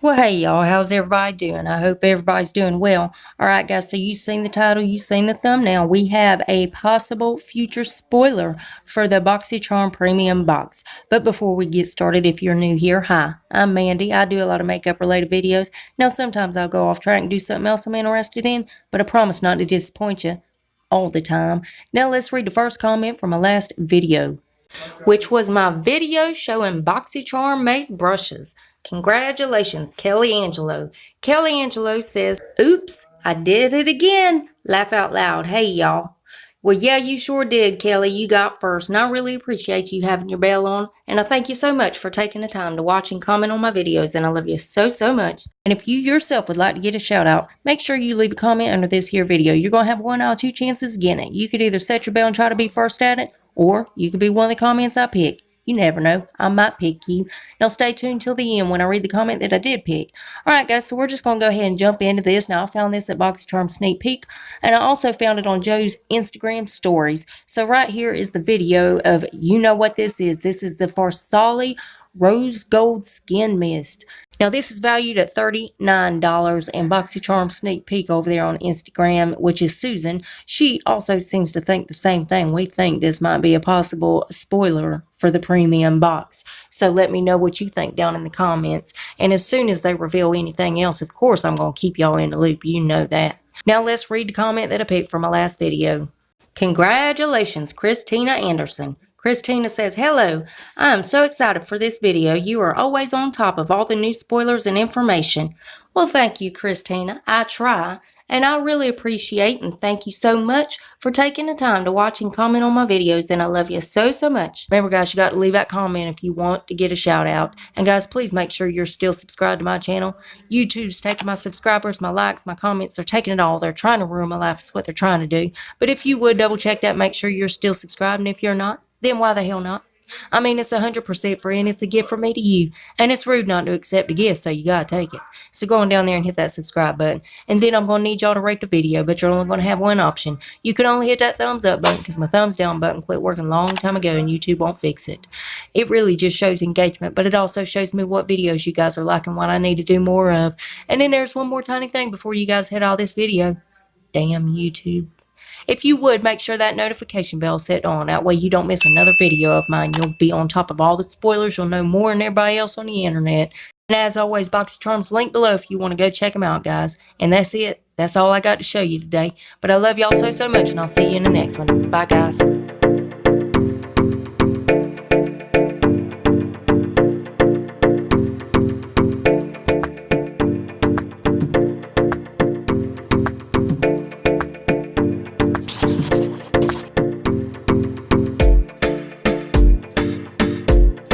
Well, hey y'all, how's everybody doing? I hope everybody's doing well. Alright guys, so you've seen the title, you've seen the thumbnail. We have a possible future spoiler for the BoxyCharm Premium Box. But before we get started, if you're new here, hi, I'm Mandy. I do a lot of makeup related videos. Now sometimes I'll go off track and do something else I'm interested in, but I promise not to disappoint you all the time. Now let's read the first comment from my last video, which was my video showing BoxyCharm made brushes. Congratulations, Kelly Angelo. Kelly Angelo says, oops, I did it again. Laugh out loud. Hey, y'all. Well, yeah, you sure did, Kelly. You got first, and I really appreciate you having your bell on, and I thank you so much for taking the time to watch and comment on my videos, and I love you so, so much. And if you yourself would like to get a shout out, make sure you leave a comment under this here video. You're going to have 1 out of 2 chances of getting it. You could either set your bell and try to be first at it, or you could be one of the comments I pick. You never know. I might pick you. Now stay tuned till the end when I read the comment that I did pick. Alright guys, so we're just going to go ahead and jump into this. Now I found this at BoxyCharm Sneak Peek, and I also found it on Joe's Instagram stories. So right here is the video of, you know what this is. This is the Farsali Rose Gold Skin Mist. Now this is valued at $39, and BoxyCharm Sneak Peek over there on Instagram, which is Susan, she also seems to think the same thing. We think this might be a possible spoiler for the premium box. So let me know what you think down in the comments. And as soon as they reveal anything else, of course, I'm going to keep y'all in the loop. You know that. Now let's read the comment that I picked from my last video. Congratulations, Christina Anderson. Christina says, hello, I am so excited for this video. You are always on top of all the new spoilers and information. Well, thank you, Christina. I try, and I really appreciate and thank you so much for taking the time to watch and comment on my videos, and I love you so, so much. Remember, guys, you got to leave that comment if you want to get a shout out. And guys, please make sure you're still subscribed to my channel. YouTube's taking my subscribers, my likes, my comments. They're taking it all. They're trying to ruin my life. It's what they're trying to do. But if you would double check that, make sure you're still subscribed, and if you're not, then why the hell not? I mean, it's 100% free, and it's a gift from me to you. And it's rude not to accept a gift, so you gotta take it. So go on down there and hit that subscribe button. And then I'm gonna need y'all to rate the video, but you're only gonna have one option. You can only hit that thumbs up button, because my thumbs down button quit working a long time ago, and YouTube won't fix it. It really just shows engagement, but it also shows me what videos you guys are liking, what I need to do more of. And then there's one more tiny thing before you guys hit all this video. Damn YouTube. If you would, make sure that notification bell is set on. That way you don't miss another video of mine. You'll be on top of all the spoilers. You'll know more than everybody else on the internet. And as always, BoxyCharm's linked below if you want to go check them out, guys. And that's it. That's all I got to show you today. But I love y'all so, so much, and I'll see you in the next one. Bye, guys.